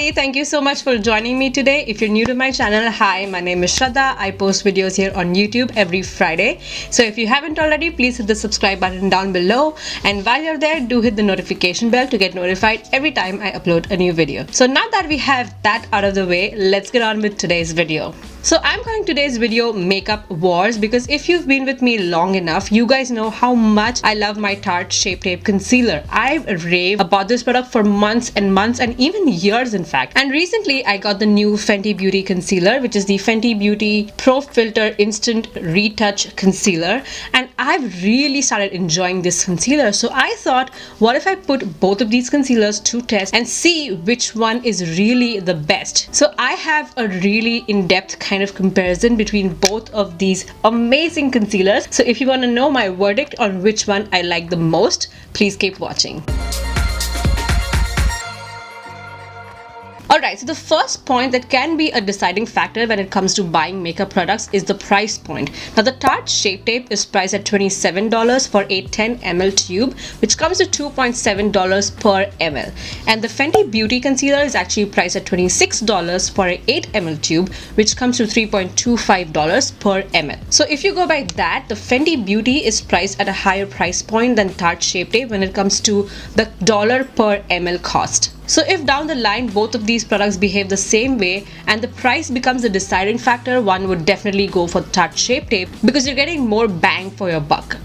everybody, thank you so much for joining me today. If you're new to my channel, hi, my name is Shraddha. I post videos here on YouTube every Friday. So if you haven't already, please hit the subscribe button down below. And while you're there, do hit the notification bell to get notified every time I upload a new video. So now that we have that out of the way, let's get on with today's video. So I'm calling today's video Makeup Wars because if you've been with me long enough, you guys know how much I love my Tarte Shape Tape Concealer. I've raved about this product for months and even years in fact. And recently I got the new Fenty Beauty Concealer, which is the Fenty Beauty Pro Filt'R Instant Retouch Concealer. And I've really started enjoying this concealer. So I thought, what if I put both of these concealers to test and see which one is really the best. So I have a really in-depth kind of comparison between both of these amazing concealers. So if you want to know my verdict on which one I like the most, please keep watching. Alright, so the first point that can be a deciding factor when it comes to buying makeup products is the price point. Now the Tarte Shape Tape is priced at $27 for a 10 ml tube, which comes to $2.7 per ml. And the Fenty Beauty Concealer is actually priced at $26 for a 8 ml tube, which comes to $3.25 per ml. So if you go by that, the Fenty Beauty is priced at a higher price point than Tarte Shape Tape when it comes to the dollar per ml cost. So if down the line both of these products behave the same way and the price becomes a deciding factor, one would definitely go for Tarte Shape Tape because you're getting more bang for your buck.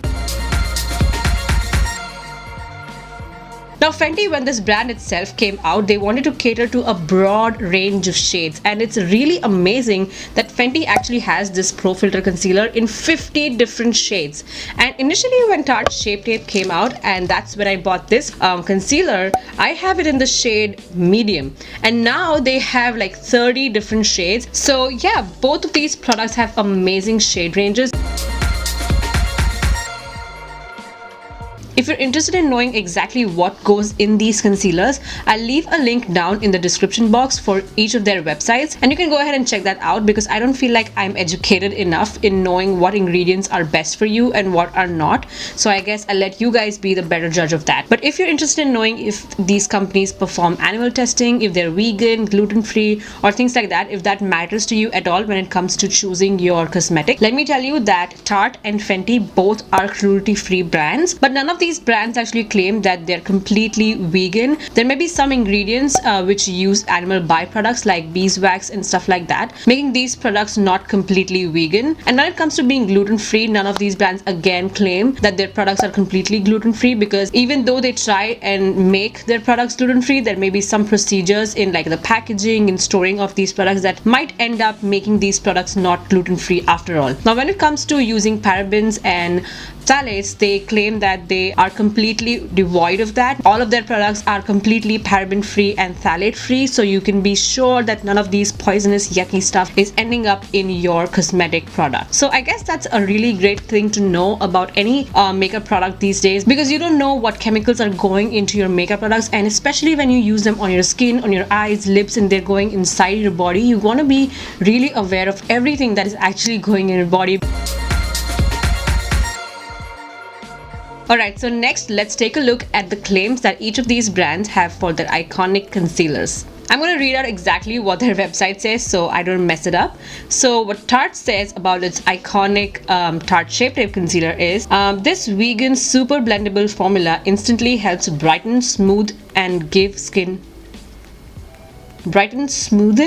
Now Fenty, when this brand itself came out, they wanted to cater to a broad range of shades, and it's really amazing that Fenty actually has this Pro Filt'R concealer in 50 different shades. And initially when Tarte Shape Tape came out, and that's when I bought this concealer, I have it in the shade medium, and now they have like 30 different shades. So yeah, both of these products have amazing shade ranges. If you're interested in knowing exactly what goes in these concealers, I'll leave a link down in the description box for each of their websites, and you can go ahead and check that out because I don't feel like I'm educated enough in knowing what ingredients are best for you and what are not. So I guess I'll let you guys be the better judge of that. But if you're interested in knowing if these companies perform animal testing, if they're vegan, gluten-free, or things like that, if that matters to you at all when it comes to choosing your cosmetic, let me tell you that Tarte and Fenty both are cruelty-free brands, but none of these brands actually claim that they're completely vegan. There may be some ingredients which use animal byproducts like beeswax and stuff like that, making these products not completely vegan. And when it comes to being gluten-free, none of these brands again claim that their products are completely gluten-free, because even though they try and make their products gluten-free, there may be some procedures in like the packaging and storing of these products that might end up making these products not gluten-free after all. Now when it comes to using parabens and phthalates, they claim that they are completely devoid of that. All of their products are completely paraben free and phthalate free, so you can be sure that none of these poisonous yucky stuff is ending up in your cosmetic product. So I guess that's a really great thing to know about any makeup product these days, because you don't know what chemicals are going into your makeup products, and especially when you use them on your skin, on your eyes, lips, and they're going inside your body, you want to be really aware of everything that is actually going in your body. Alright, so next let's take a look at the claims that each of these brands have for their iconic concealers. I'm going to read out exactly what their website says so I don't mess it up. So what Tarte says about its iconic Tarte Shape Tape Concealer is, this vegan super blendable formula instantly helps brighten, smooth and give skin... Brighten, smooth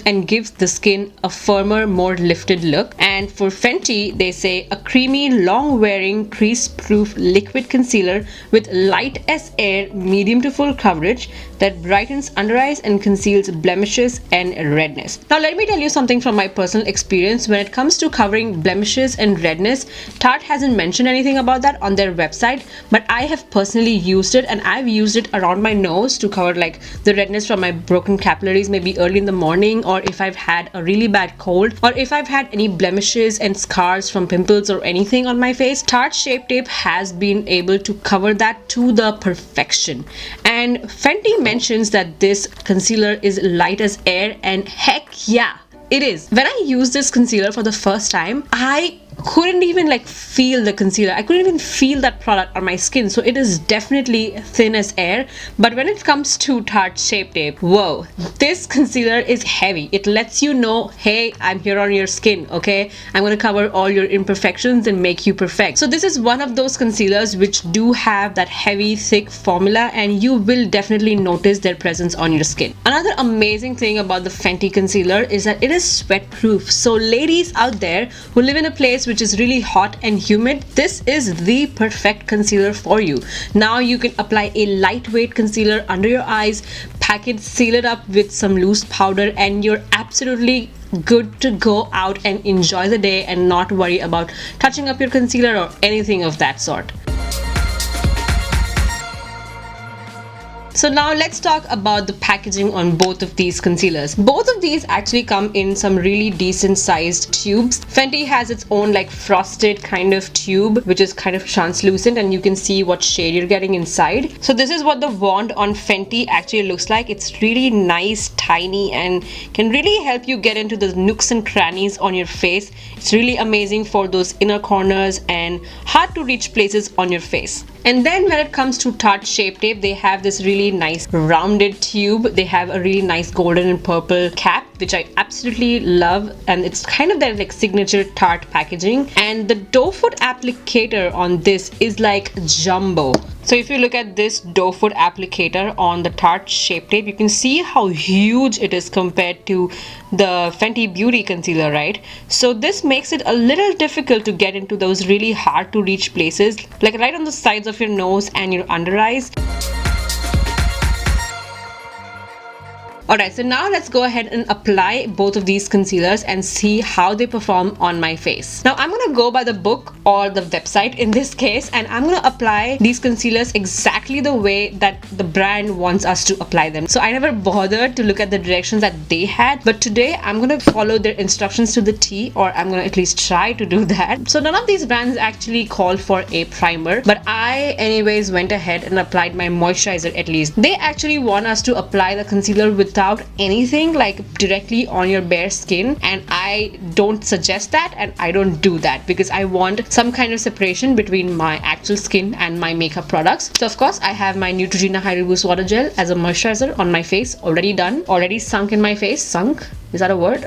and gives the skin a firmer, more lifted look. And for Fenty, they say a creamy, long-wearing, crease-proof liquid concealer with light as air, medium to full coverage that brightens under eyes and conceals blemishes and redness. Now let me tell you something from my personal experience. When it comes to covering blemishes and redness, Tarte hasn't mentioned anything about that on their website, but I have personally used it, and I've used it around my nose to cover like the redness from my broken capillaries maybe early in the morning, or if I've had a really bad cold, or if I've had any blemishes and scars from pimples or anything on my face. Tarte Shape Tape has been able to cover that to the perfection. And Fenty mentions that this concealer is light as air, and heck yeah, it is. When I used this concealer for the first time, I couldn't even like feel the concealer. I couldn't even feel that product on my skin. So it is definitely thin as air. But when it comes to Tarte Shape Tape, whoa, this concealer is heavy. It lets you know, hey, I'm here on your skin, okay? I'm gonna cover all your imperfections and make you perfect. So this is one of those concealers which do have that heavy, thick formula, and you will definitely notice their presence on your skin. Another amazing thing about the Fenty concealer is that it is sweat proof. So ladies out there who live in a place which is really hot and humid, this is the perfect concealer for you. Now you can apply a lightweight concealer under your eyes, pack it, seal it up with some loose powder, and you're absolutely good to go out and enjoy the day and not worry about touching up your concealer or anything of that sort. So now let's talk about the packaging on both of these concealers. Both of these actually come in some really decent sized tubes. Fenty has its own like frosted kind of tube, which is kind of translucent, and you can see what shade you're getting inside. So this is what the wand on Fenty actually looks like. It's really nice, tiny, and can really help you get into the nooks and crannies on your face. It's really amazing for those inner corners and hard to reach places on your face. And then when it comes to Tarte Shape Tape, they have this really nice rounded tube. They have a really nice golden and purple cap, which I absolutely love, and it's kind of their like signature Tarte packaging. And the doe foot applicator on this is like jumbo. So if you look at this doe foot applicator on the Tarte Shape Tape, you can see how huge it is compared to the Fenty Beauty concealer, right? So this makes it a little difficult to get into those really hard to reach places, like right on the sides of your nose and your under eyes. Alright, so now let's go ahead and apply both of these concealers and see how they perform on my face. Now I'm gonna go by the book or the website in this case, and I'm gonna apply these concealers exactly the way that the brand wants us to apply them. So I never bothered to look at the directions that they had, but today I'm gonna follow their instructions to the T, or I'm gonna at least try to do that. So none of these brands actually call for a primer, but I anyways went ahead and applied my moisturizer at least. They actually want us to apply the concealer without anything like directly on your bare skin, and I don't suggest that, and I don't do that because I want some kind of separation between my actual skin and my makeup products. So of course I have my Neutrogena Hydro Boost Water Gel as a moisturizer on my face, already done, already sunk in my face. Sunk? Is that a word?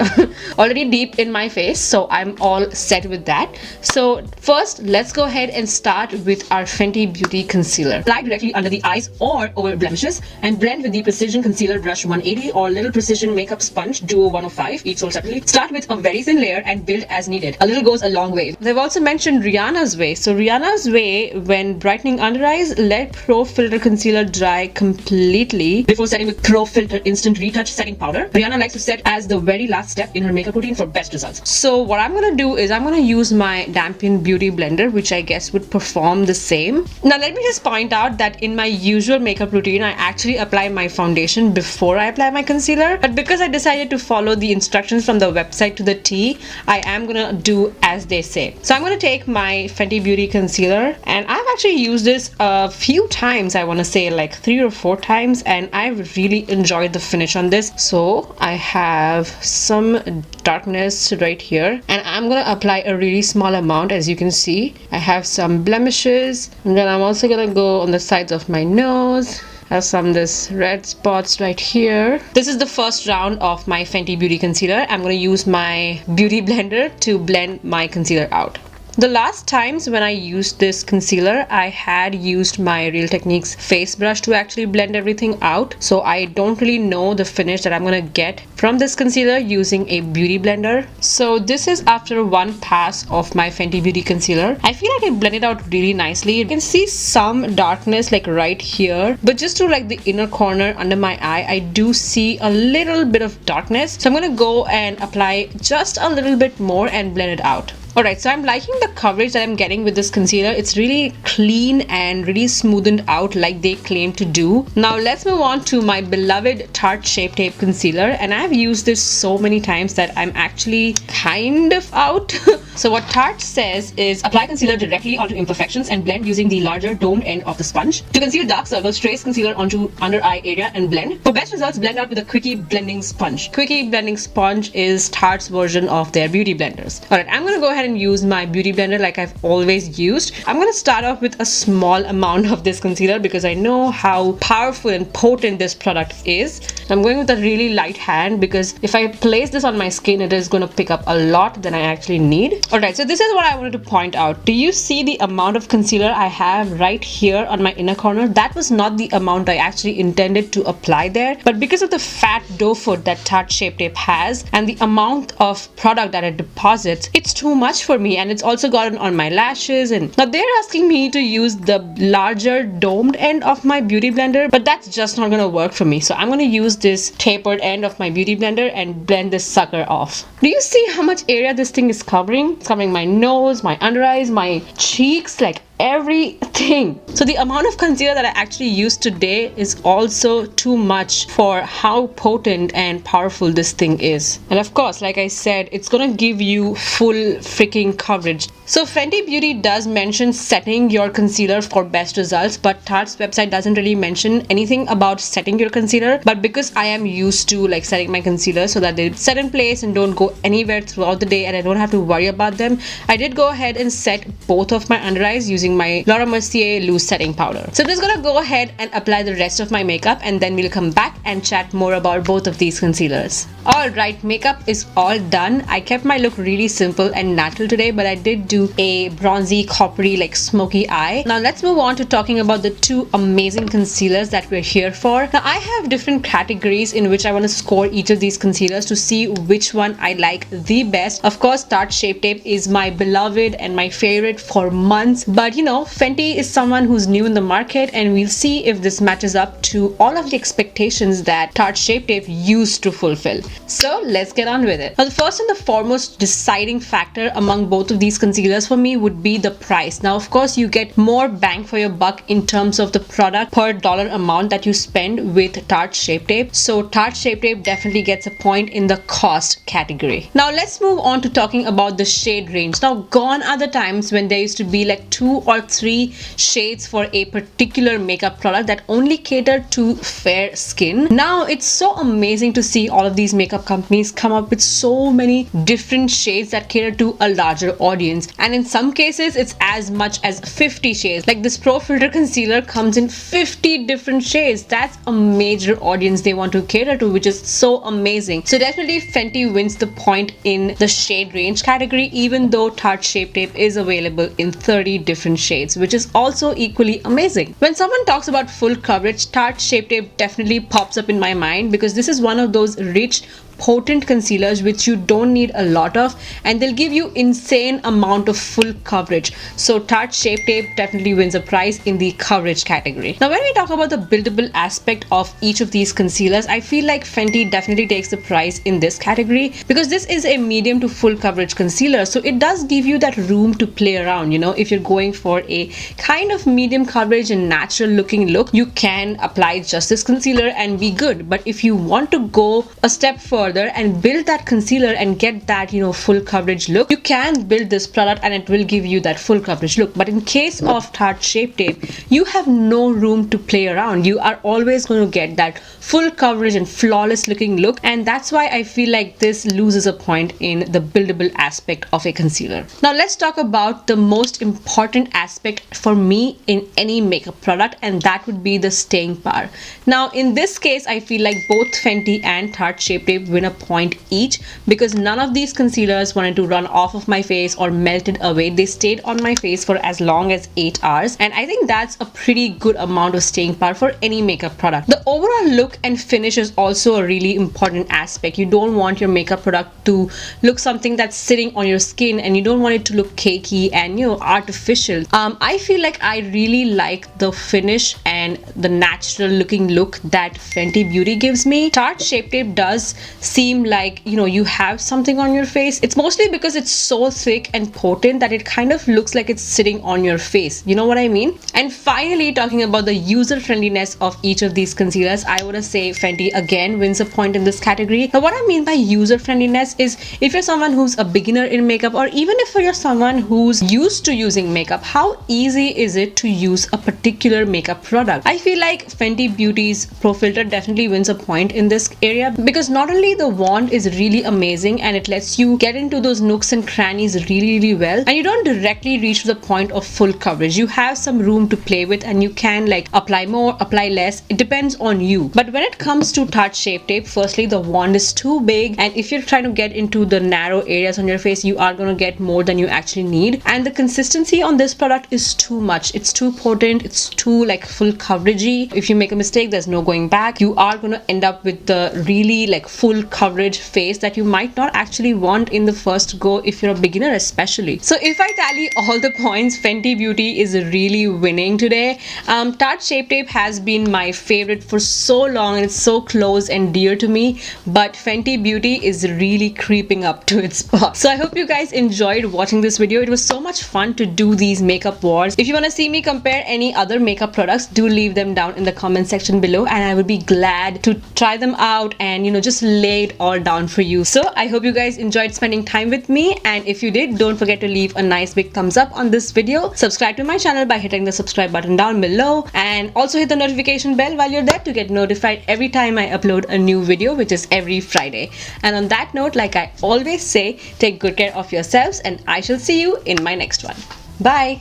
Already deep in my face, so I'm all set with that. So first, let's go ahead and start with our Fenty Beauty Concealer. Apply directly under the eyes or over blemishes and blend with the Precision Concealer Brush 180 or Little Precision Makeup Sponge Duo 105, each sold separately. Start with a very thin layer and build as needed. A little goes a long way. They've also mentioned Rihanna's Way. So Rihanna's Way, when brightening under eyes, let Pro Filter Concealer dry completely before setting with Pro Filter Instant Retouch Setting Powder. Rihanna likes to set as the very last step in her makeup routine for best results. So what I'm gonna do is I'm gonna use my Dampen Beauty Blender, which I guess would perform the same. Now let me just point out that in my usual makeup routine, I actually apply my foundation before I apply my concealer, but because I decided to follow the instructions from the website to the T, I am gonna do as they say. So I'm gonna take my Fenty Beauty Concealer, and I've actually used this a few times, I wanna say like 3 or 4 times, and I've really enjoyed the finish on this. So I have some darkness right here, and I'm gonna apply a really small amount. As you can see, I have some blemishes, and then I'm also gonna go on the sides of my nose. I have some this red spots right here. This is the first round of my Fenty Beauty Concealer. I'm gonna use my beauty blender to blend my concealer out. The last times when I used this concealer, I had used my Real Techniques face brush to actually blend everything out. So I don't really know the finish that I'm gonna get from this concealer using a beauty blender. So this is after one pass of my Fenty Beauty Concealer. I feel like it blended out really nicely. You can see some darkness like right here, but just to like the inner corner under my eye, I do see a little bit of darkness. So I'm gonna go and apply just a little bit more and blend it out. Alright, so I'm liking the coverage that I'm getting with this concealer. It's really clean and really smoothened out like they claim to do. Now let's move on to my beloved Tarte Shape Tape Concealer, and I've used this so many times that I'm actually kind of out. So what Tarte says is apply concealer directly onto imperfections and blend using the larger domed end of the sponge. To conceal dark circles, trace concealer onto under eye area and blend. For best results, blend out with a Quickie Blending Sponge. Quickie Blending Sponge is Tarte's version of their beauty blenders. Alright, I'm gonna go ahead ahead and use my beauty blender like I've always used. I'm going to start off with a small amount of this concealer because I know how powerful and potent this product is. I'm going with a really light hand because if I place this on my skin, it is going to pick up a lot than I actually need. Alright, so this is what I wanted to point out. Do you see the amount of concealer I have right here on my inner corner? That was not the amount I actually intended to apply there, but because of the fat doe foot that Tarte Shape Tape has and the amount of product that it deposits, it's too much for me, and it's also gotten on my lashes. And now they're asking me to use the larger domed end of my beauty blender, but that's just not gonna work for me. So I'm gonna use this tapered end of my beauty blender and blend this sucker off. Do you see how much area this thing is covering? It's covering my nose, my under eyes, my cheeks, like everything. So the amount of concealer that I actually used today is also too much for how potent and powerful this thing is. And of course, like I said, it's gonna give you full freaking coverage. So Fenty Beauty does mention setting your concealer for best results, but Tarte's website doesn't really mention anything about setting your concealer. But because I am used to like setting my concealer so that they set in place and don't go anywhere throughout the day and I don't have to worry about them, I did go ahead and set both of my under eyes using my Laura Mercier loose setting powder. So just gonna go ahead and apply the rest of my makeup, and then we'll come back and chat more about both of these concealers. Alright, makeup is all done. I kept my look really simple and natural today, but I did do a bronzy, coppery, like smoky eye. Now let's move on to talking about the two amazing concealers that we're here for. Now I have different categories in which I want to score each of these concealers to see which one I like the best. Of course, Tarte Shape Tape is my beloved and my favorite for months, but you know, Fenty is someone who's new in the market, and we'll see if this matches up to all of the expectations that Tarte Shape Tape used to fulfill. So let's get on with it. Now the first and the foremost deciding factor among both of these concealers for me would be the price. Now of course you get more bang for your buck in terms of the product per dollar amount that you spend with Tarte Shape Tape. So Tarte Shape Tape definitely gets a point in the cost category. Now let's move on to talking about the shade range. Now gone are the times when there used to be like 2 or 3 shades for a particular makeup product that only catered to fair skin. Now it's so amazing to see all of these makeup companies come up with so many different shades that cater to a larger audience, and in some cases it's as much as 50 shades. Like this Pro Filter concealer comes in 50 different shades. That's a major audience they want to cater to, which is so amazing. So definitely Fenty wins the point in the shade range category, even though Tarte Shape Tape is available in 30 different shades, which is also equally amazing. When someone talks about full coverage, Tarte Shape Tape definitely pops up in my mind because this is one of those rich, potent concealers which you don't need a lot of, and they'll give you insane amount of full coverage. So Tarte Shape Tape definitely wins a prize in the coverage category. Now when we talk about the buildable aspect of each of these concealers, I feel like Fenty definitely takes the prize in this category because this is a medium to full coverage concealer, so it does give you that room to play around. You know, if you're going for a kind of medium coverage and natural looking look, you can apply just this concealer and be good. But if you want to go a step further and build that concealer and get that, you know, full coverage look, you can build this product and it will give you that full coverage look. But in case of Tarte Shape Tape, you have no room to play around. You are always going to get that full coverage and flawless looking look, and that's why I feel like this loses a point in the buildable aspect of a concealer. Now let's talk about the most important aspect for me in any makeup product, and that would be the staying power. Now in this case, I feel like both Fenty and Tarte Shape Tape win a point each because none of these concealers wanted to run off of my face or melted away. They stayed on my face for as long as 8 hours, and I think that's a pretty good amount of staying power for any makeup product. The overall look and finish is also a really important aspect. You don't want your makeup product to look something that's sitting on your skin, and you don't want it to look cakey and, you know, artificial. I feel like I really like the finish and the natural looking look that Fenty Beauty gives me. Tarte Shape Tape does seem like, you know, you have something on your face. It's mostly because it's so thick and potent that it kind of looks like it's sitting on your face. You know what I mean? And finally, talking about the user friendliness of each of these concealers, I would say Fenty again wins a point in this category. Now what I mean by user friendliness is if you're someone who's a beginner in makeup, or even if you're someone who's used to using makeup, how easy is it to use a particular makeup product? I feel like Fenty Beauty's Pro Filt'R definitely wins a point in this area because not only Visually, the wand is really amazing and it lets you get into those nooks and crannies really well, and you don't directly reach to the point of full coverage. You have some room to play with and you can like apply more, apply less. It depends on you. But when it comes to Tarte Shape Tape, firstly, the wand is too big, and if you're trying to get into the narrow areas on your face, you are going to get more than you actually need. And the consistency on this product is too much. It's too potent, it's too like full coveragey. If you make a mistake, there's no going back. You are going to end up with the really like full coverage face that you might not actually want in the first go if you're a beginner especially. So if I tally all the points, Fenty Beauty is really winning today. Tarte Shape Tape has been my favorite for so long and it's so close and dear to me, but Fenty Beauty is really creeping up to its spot. So I hope you guys enjoyed watching this video. It was so much fun to do these makeup wars. If you want to see me compare any other makeup products, do leave them down in the comment section below and I would be glad to try them out and just lay it all down for you. So I hope you guys enjoyed spending time with me, and if you did, don't forget to leave a nice big thumbs up on this video. Subscribe to my channel by hitting the subscribe button down below, and also hit the notification bell while you're there to get notified every time I upload a new video, which is every Friday. And on that note, like I always say, take good care of yourselves and I shall see you in my next one. Bye.